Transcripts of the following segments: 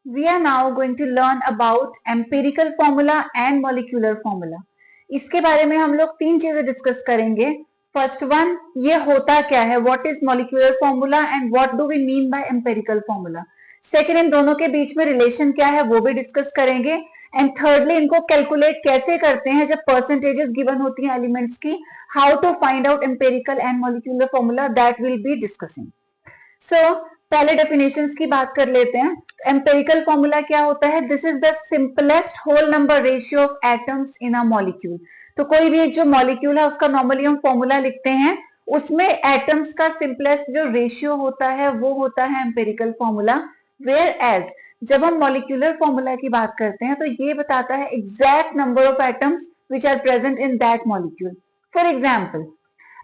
We are now going to learn about empirical formula and molecular formula. इसके बारे में हम लोग तीन चीजें डिस्कस करेंगे. फर्स्ट वन, ये होता क्या है, what is molecular formula and what do we mean by empirical formula. Second, इन दोनों के बीच में रिलेशन क्या है वो भी डिस्कस करेंगे. एंड थर्डली, इनको कैलकुलेट कैसे करते हैं जब परसेंटेजेस गिवन होती हैं एलिमेंट्स की. How to find out empirical and molecular formula, that will be discussing. So पहले डेफिनेशंस की बात कर लेते हैं. एम्पेरिकल फॉर्मूला क्या होता है? This is the simplest whole number ratio of atoms in a molecule. तो कोई भी एक जो मॉलिक्यूल है उसका नॉर्मली हम फॉर्मूला लिखते हैं, उसमें एटम्स का सिंपलेस्ट जो रेशियो होता है वो होता है एम्पेरिकल फॉर्मूला. वेयर एज जब हम मॉलिक्यूलर फॉर्मूला की बात करते हैं तो ये बताता है exact number of atoms which are present in that molecule. For example,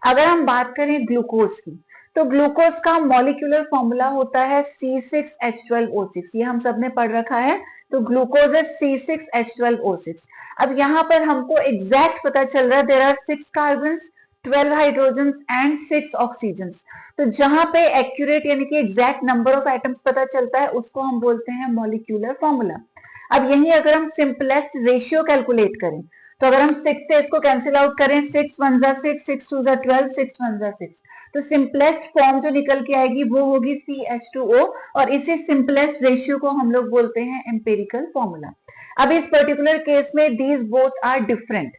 अगर हम बात करें ग्लूकोज की, तो ग्लूकोज का मॉलिक्यूलर फॉर्मूला होता है C6H12O6. ये हम सब ने पढ़ रखा है. तो ग्लूकोज है C6H12O6. अब यहाँ पर हमको एग्जैक्ट पता चल रहा है there are 6 carbon, 12 hydrogen and 6 oxygen. तो जहां पे एक्यूरेट यानी कि एग्जैक्ट नंबर ऑफ एटम्स पता चलता है उसको हम बोलते हैं मॉलिक्यूलर फॉर्मूला. अब यही अगर हम सिंपलेस्ट रेशियो कैलकुलेट करें, तो अगर हम 6 से इसको कैंसिल आउट करें, 6 1 जा 6, 6 2 जा 12, 6 1 जा 6, तो सिंपलेस्ट फॉर्म जो निकल के आएगी वो होगी CH2O. और इसी सिंपलेस्ट रेशियो को हम लोग बोलते हैं एम्पेरिकल फॉर्मूला. अब इस पर्टिकुलर केस में दीज बोथ आर डिफरेंट.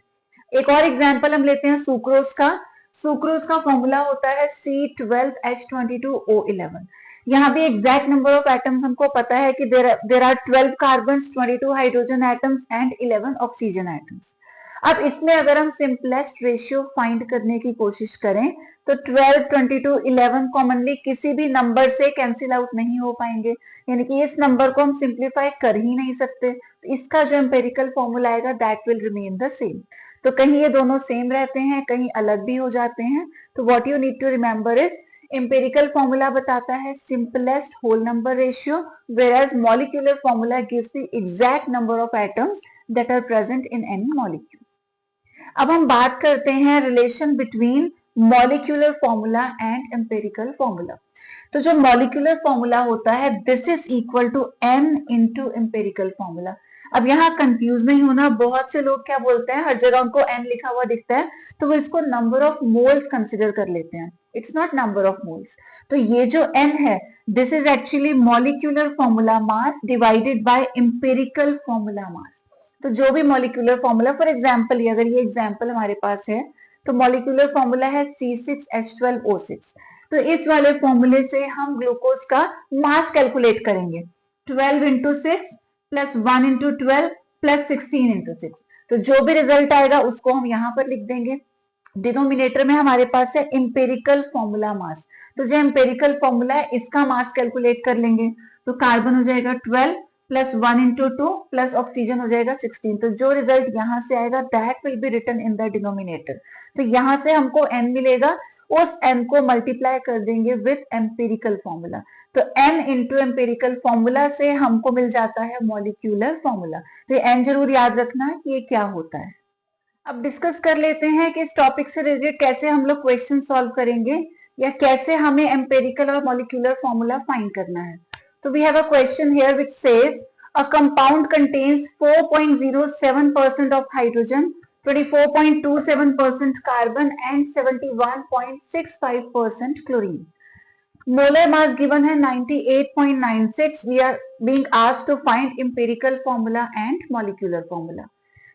एक और एग्जांपल हम लेते हैं सुक्रोज का. सुक्रोज का फॉर्मूला होता है C12H22O11. यहाँ भी एग्जैक्ट नंबर ऑफ एटम्स हमको पता है कि there are 12 carbon, 22 hydrogen atoms and 11 oxygen atoms. अब इसमें अगर हम सिंपलेस्ट रेशियो फाइंड करने की कोशिश करें तो 12, 22, 11 कॉमनली किसी भी नंबर से कैंसिल आउट नहीं हो पाएंगे, यानी कि इस नंबर को हम सिंप्लीफाई कर ही नहीं सकते. तो इसका जो एम्पेरिकल फॉर्मूला आएगा that will remain the same. तो कहीं ये दोनों सेम रहते हैं, कहीं अलग भी हो जाते हैं. तो what you need to remember is empirical formula बताता है simplest whole number ratio, whereas molecular formula gives the exact number of atoms that are present in any molecule. अब हम बात करते हैं relation between molecular formula and empirical formula. तो जो molecular formula होता है this is equal to n into empirical formula. अब यहाँ कंफ्यूज नहीं होना, बहुत से लोग क्या बोलते हैं, हर जगह उनको n लिखा हुआ दिखता है तो वो इसको नंबर ऑफ मोल्स कंसिडर कर लेते हैं. It's not number of moles. तो ये जो n है this is actually molecular formula mass divided by empirical formula mass. तो जो भी मॉलिक्यूलर फॉर्मूला, फॉर एग्जांपल अगर ये एग्जांपल हमारे पास है तो मॉलिक्यूलर फॉर्मूला है C6H12O6. तो इस वाले फॉर्मूले से हम ग्लूकोज का मास कैलकुलेट करेंगे. 12 into 6 plus 1 into 12 plus 16 into 6. तो जो भी रिजल्ट आएगा उसको हम यहाँ पर लिख देंगे. डिनोमिनेटर में हमारे पास है एम्पेरिकल फॉर्मूला मास. तो जो एम्पेरिकल फॉर्मूला है इसका मास कैलकुलेट कर लेंगे. तो कार्बन हो जाएगा 12 प्लस 1 इंटू 2 प्लस ऑक्सीजन हो जाएगा 16. तो जो रिजल्ट यहाँ से आएगा that will be written in the denominator. तो यहाँ से हमको n मिलेगा, उस n को मल्टीप्लाई कर देंगे विथ एम्पेरिकल फॉर्मूला. तो n इंटू एम्पेरिकल फॉर्मूला से हमको मिल जाता है मॉलिक्यूलर फॉर्मूला. तो ये n जरूर याद रखना है कि ये क्या होता है. अब डिस्कस कर लेते हैं कि इस टॉपिक से रिलेटेड कैसे हम लोग क्वेश्चन सॉल्व करेंगे या कैसे हमें एम्पेरिकल और मॉलिक्यूलर फॉर्मूला फाइंड करना है. So we have a question here which says a compound contains 4.07% of hydrogen, 24.27% carbon and 71.65% chlorine. Molar mass given है 98.96. We are being asked to find empirical formula and molecular formula.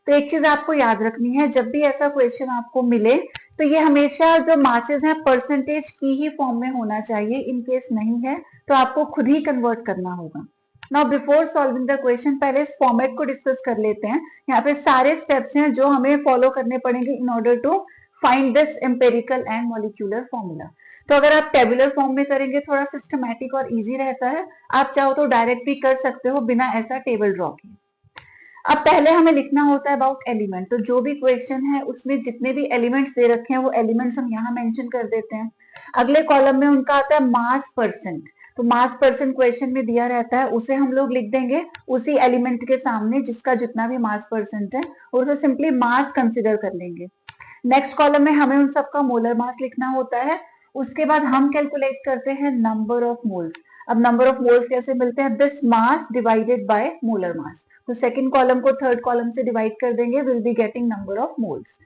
तो एक चीज आपको याद रखनी है, जब भी ऐसा क्वेश्चन आपको मिले तो ये हमेशा जो मासेस हैं परसेंटेज की ही फॉर्म में होना चाहिए. इन केस नहीं है तो आपको खुद ही कन्वर्ट करना होगा. Now before solving the question पहले इस फॉर्मेट को डिस्कस कर लेते हैं. यहाँ पे सारे स्टेप्स हैं जो हमें फॉलो करने पड़ेंगे in order to find this empirical and molecular formula. तो अगर आप टेबुलर फॉर्म में करेंगे थोड़ा सिस्टमैटिक और इजी रहता है. आप चाहो तो डायरेक्ट भी कर सकते हो बिना ऐसा टेबल ड्रॉ किए. अब पहले हमें लिखना होता है अबाउट एलिमेंट. तो जो भी क्वेश्चन है उसमें जितने भी एलिमेंट्स दे रखे हैं वो एलिमेंट्स हम यहाँ मेंशन कर देते हैं. अगले कॉलम में उनका आता है मास परसेंट. तो मास परसेंट क्वेश्चन में दिया रहता है, उसे हम लोग लिख देंगे उसी एलिमेंट के सामने जिसका जितना भी मास परसेंट है और उसे सिंपली मास कंसिडर कर लेंगे. नेक्स्ट कॉलम में हमें उन सबका मोलर मास लिखना होता है. उसके बाद हम कैलकुलेट करते हैं नंबर ऑफ मोल्स. अब नंबर ऑफ मोल्स कैसे मिलते हैं? This mass divided by molar mass. तो सेकंड कॉलम को थर्ड कॉलम से डिवाइड कर देंगे, will be getting number of moles.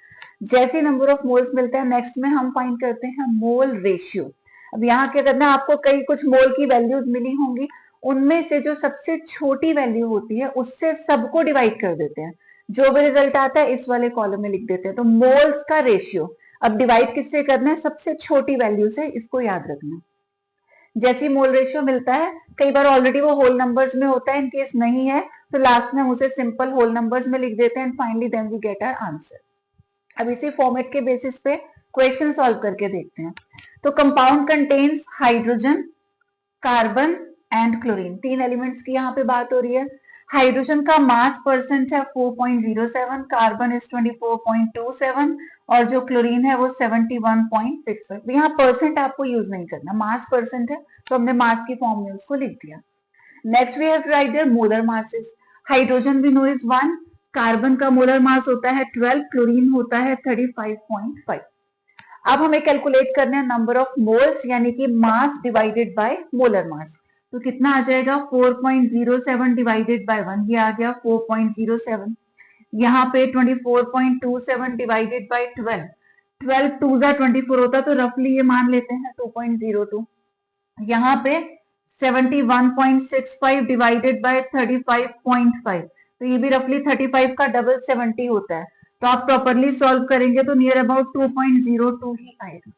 जैसे नंबर ऑफ मोल्स मिलता है, नेक्स्ट में हम फाइंड करते हैं मोल रेशियो। अब यहाँ क्या करना है, आपको कई कुछ मोल की वैल्यूज मिली होंगी, उनमें से जो सबसे छोटी वैल्यू होती है उससे सबको डिवाइड कर देते हैं, जो भी रिजल्ट आता है इस वाले कॉलम में लिख देते हैं। तो मोल्स का रेशियो अब डिवाइड किससे करना है? सबसे छोटी वैल्यू से, इसको याद रखना। जैसे मोल रेशियो मिलता है, कई बार ऑलरेडी वो होल नंबर्स में होता है, इन केस नहीं है तो लास्ट में हम उसे सिंपल होल नंबर्स में लिख देते हैं and finally then we get our answer. अब इसी फॉर्मेट के बेसिस पे क्वेश्चन सॉल्व करके देखते हैं। तो compound contains hydrogen, carbon and chlorine, तीन एलिमेंट्स की यहाँ पे बात हो रही है। हाइड्रोजन का मास परसेंट है 4.07, कार्बन इज 24.27 और जो क्लोरीन है वो 71.65। यहाँ परसेंट आपको यूज नहीं करना, मास परसेंट है तो हमने मास की फॉर्म में उसको लिख दिया। Next we have to write their molar masses. Hydrogen we know is 1, carbon का मोलर मास होता है 12, क्लोरीन होता है 35.5। अब हमें कैलकुलेट करना है नंबर ऑफ मोल्स, यानी कि mass divided by molar mass. तो कितना आ जाएगा? 4.07 डिवाइडेड बाय 1, ये आ गया 4.07। यहाँ पे 24.27 डिवाइडेड बाय 12, 12 2 जा 24 होता तो रफली ये मान लेते हैं 2.02। यहाँ पे 71.65 डिवाइडेड बाय 35.5, तो ये भी रफली 35 का डबल 70 होता है। तो आप प्रॉपरली सॉल्व करेंगे तो नियर अबाउट 2.02 ही आएगा।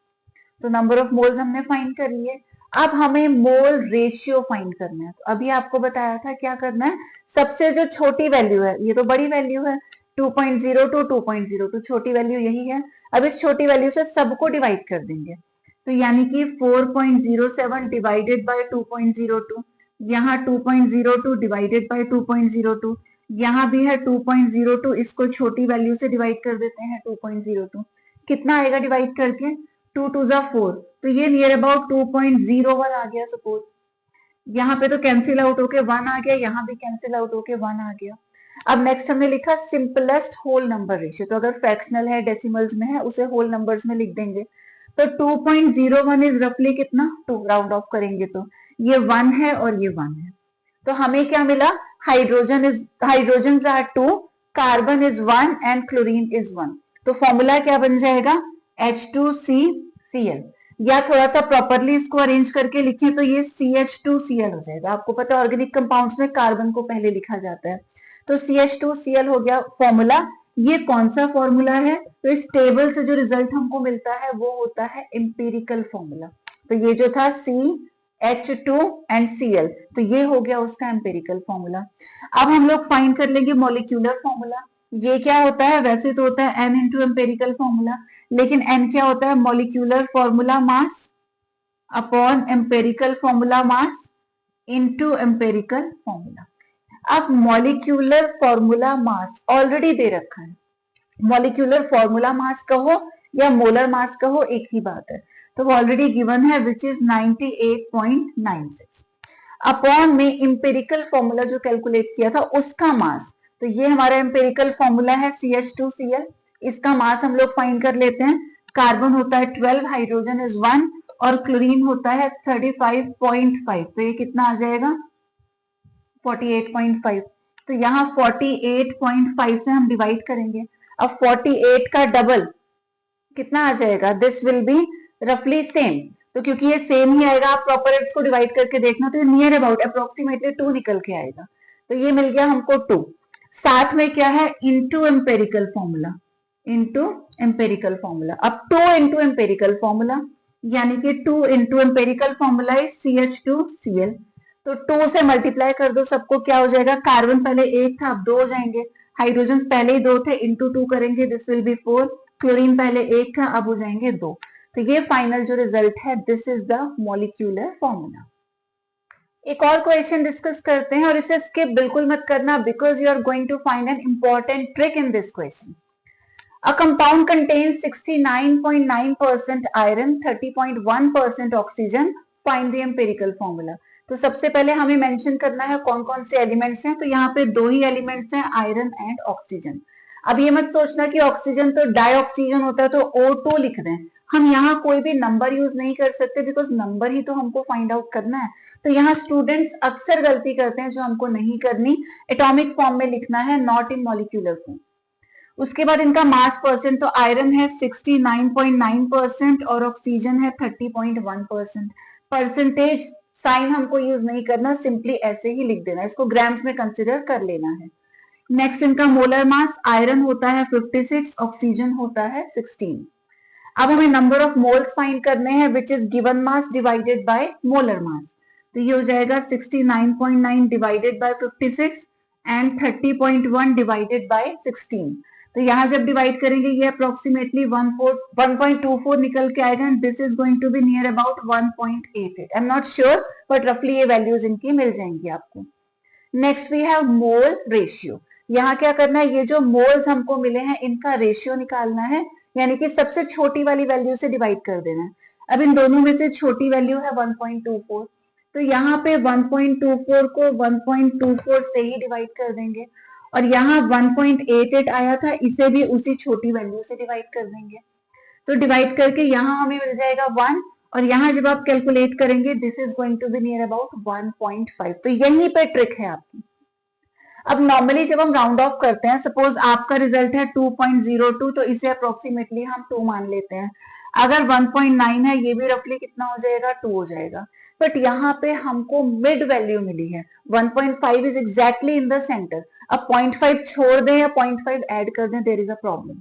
तो नंबर ऑफ मोल्स हमने फाइंड कर लिए। अब हमें मोल रेशियो फाइंड करना है। तो अभी आपको बताया था क्या करना है, सबसे जो छोटी वैल्यू है, ये तो बड़ी वैल्यू है 2.02, 2.02 छोटी वैल्यू यही है। अब इस छोटी वैल्यू से सबको डिवाइड कर देंगे, तो यानी कि 4.07 डिवाइडेड बाय 2.02, यहाँ 2.02 डिवाइडेड बाय 2.02, यहाँ भी है 2.02, इसको छोटी वैल्यू से डिवाइड कर देते हैं 2.02। कितना आएगा डिवाइड करके? 2 2 जा 4, तो ये नियर अबाउट 2.01 आ गया सपोज। यहाँ पे तो कैंसिल आउट होके 1 आ गया, यहाँ भी कैंसिल आउट होके 1 आ गया। अब नेक्स्ट हमने लिखा सिंपलेस्ट होल नंबर रेशियो। तो अगर फ्रैक्शनल है, डेसिमल्स में है, उसे होल नंबर्स में लिख देंगे। तो 2.01 इज रफली कितना? 2, राउंड ऑफ करेंगे तो ये 1 है और ये 1 है। तो हमें क्या मिला? Hydrogen are 2, carbon is 1 and chlorine is 1। तो फॉर्मूला क्या बन जाएगा? H2CCl। या थोड़ा सा प्रॉपरली इसको अरेंज करके लिखें तो ये CH2Cl हो जाएगा। आपको पता है ऑर्गेनिक कंपाउंड्स में कार्बन को पहले लिखा जाता है, तो CH2Cl हो गया फॉर्मूला। ये कौन सा फॉर्मूला है? तो इस टेबल से जो रिजल्ट हमको मिलता है वो होता है एम्पिरिकल फॉर्मूला। तो ये जो था CH2 एंड Cl, तो ये हो गया उसका एम्पिरिकल फॉर्मूला। अब हम लोग फाइंड कर लेंगे मॉलिक्यूलर फॉर्मूला। ये क्या होता है? वैसे तो होता है N इंटू एम्पेरिकल फॉर्मूला, लेकिन N क्या होता है? Molecular formula mass upon empirical formula mass into empirical formula. अब मॉलिक्यूलर फॉर्मूला मास ऑलरेडी दे रखा है, मॉलिक्यूलर फॉर्मूला मास कहो या मोलर मास कहो एक ही बात है, तो वो ऑलरेडी गिवन है विच इज 98.96 अपॉन में एम्पेरिकल फॉर्मूला जो कैलकुलेट किया था उसका मास। तो ये हमारा एम्पेरिकल फॉर्मूला है CH2Cl, इसका मास हम लोग फाइंड कर लेते हैं। कार्बन होता है 12, हाइड्रोजन इज 1 और क्लोरीन होता है 35.5, तो ये कितना आ जाएगा? 48.5। तो यहाँ 48.5 से हम डिवाइड करेंगे। अब 48 का डबल कितना आ जाएगा? दिस विल बी रफली सेम, तो क्योंकि ये सेम ही आएगा, आप प्रॉपर इसको डिवाइड करके देखना तो नियर अबाउट अप्रोक्सीमेटली 2 निकल के आएगा। तो ये मिल गया हमको 2। साथ में क्या है? Into empirical formula, into empirical formula. अब 2 इंटू एम्पेरिकल फॉर्मूला, यानी कि 2 into empirical formula is CH2Cl। तो 2 से मल्टीप्लाई कर दो सबको, क्या हो जाएगा? कार्बन पहले 1 था, अब 2 हो जाएंगे। हाइड्रोजन पहले ही 2 थे, इंटू 2 करेंगे, दिस विल बी 4। क्लोरीन पहले 1 था, अब हो जाएंगे 2। तो ये फाइनल जो रिजल्ट है, this is the molecular formula. एक और क्वेश्चन डिस्कस करते हैं और इसे स्किप बिल्कुल मत करना, because you are going to find an important trick in this question. A compound contains 69.9% iron, 30.1% oxygen. Find the empirical formula. तो सबसे पहले हमें मेंशन करना है कौन कौन से एलिमेंट्स हैं। तो यहाँ पे 2 ही एलिमेंट्स हैं, आयरन एंड ऑक्सीजन। अब ये मत सोचना कि ऑक्सीजन तो डाइऑक्सीजन होता है तो O2 लिख दें। हम यहाँ कोई भी नंबर यूज नहीं कर सकते, बिकॉज नंबर ही तो हमको फाइंड आउट करना है। तो यहाँ स्टूडेंट्स अक्सर गलती करते हैं जो हमको नहीं करनी, एटॉमिक फॉर्म में लिखना है, नॉट इन मॉलिक्यूलर फॉर्म। उसके बाद इनका मास परसेंट, तो आयरन है 69.9% और ऑक्सीजन है 30.1%। परसेंटेज साइन हमको यूज नहीं करना, सिंपली ऐसे ही लिख देना, इसको ग्राम्स में कंसिडर कर लेना है। नेक्स्ट इनका मोलर मास, आयरन होता है 56, ऑक्सीजन होता है 16। अब हमें नंबर ऑफ मोल्स फाइंड करने हैं which is given mass divided by molar mass. तो ये हो जाएगा 69.9 divided by 56 and 30.1 divided by 16। तो यहाँ जब डिवाइड करेंगे ये अप्रोक्सीमेटली 1.24 निकल के आएगा and this is going to be near about 1.88। I am not sure but रफली ये वैल्यूज इनकी मिल जाएंगी आपको। Next we have mole ratio. यहाँ क्या करना है, ये जो मोल्स हमको मिले हैं इनका रेशियो निकालना है, यानी कि सबसे छोटी वाली वैल्यू से डिवाइड कर देना है। अब इन दोनों में से छोटी वैल्यू है 1.24, तो यहाँ पे 1.24 को 1.24 से ही डिवाइड कर देंगे और यहाँ 1.88 आया था, इसे भी उसी छोटी वैल्यू से डिवाइड कर देंगे। तो डिवाइड करके यहाँ हमें मिल जाएगा 1 और यहाँ जब आप कैलकुलेट करेंगे this is going to be near about 1.5। तो यहीं पे ट्रिक है आपकी। अब नॉर्मली जब हम राउंड ऑफ करते हैं, सपोज आपका रिजल्ट है 2.02, तो इसे अप्रोक्सीमेटली हम 2 मान लेते हैं। अगर 1.9 है, ये भी रफली कितना हो जाएगा, 2 हो जाएगा। बट यहाँ पे हमको मिड वैल्यू मिली है, 1.5 is exactly in the centre. अब 0.5 छोड़ दें या 0.5 ऐड कर दें, देयर इज अ प्रॉब्लम।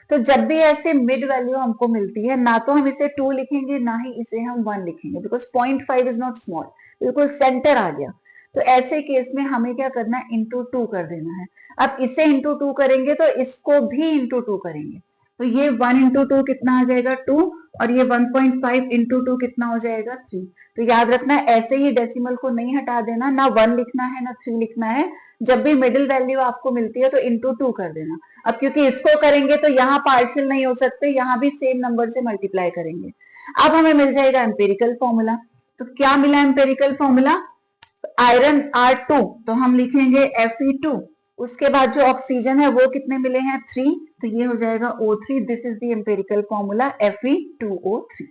तो जब भी ऐसे मिड वैल्यू हमको मिलती है, ना तो हम इसे 2 लिखेंगे ना ही इसे हम 1 लिखेंगे, बिकॉज 0.5 इज नॉट स्मॉल, बिल्कुल सेंटर आ गया। तो ऐसे केस में हमें क्या करना है, इंटू 2 कर देना है। अब इसे इंटू 2 करेंगे तो इसको भी इंटू 2 करेंगे, तो ये 1 इंटू 2 कितना आ जाएगा 2 और ये 1.5 इंटू 2 कितना हो जाएगा 3। तो याद रखना ऐसे ही डेसिमल को नहीं हटा देना, ना 1 लिखना है ना 3 लिखना है। जब भी मिडिल वैल्यू आपको मिलती है तो इंटू 2 कर देना। अब क्योंकि इसको करेंगे तो यहाँ पार्शियल नहीं हो सकते, यहाँ भी सेम नंबर से मल्टीप्लाई करेंगे। अब हमें मिल जाएगा एम्पेरिकल फॉर्मूला। तो क्या मिला एम्पेरिकल फॉर्मूला, आयरन R2 तो हम लिखेंगे Fe2। उसके बाद जो ऑक्सीजन है वो कितने मिले हैं 3, तो ये हो जाएगा O3। This is the empirical formula Fe2O3।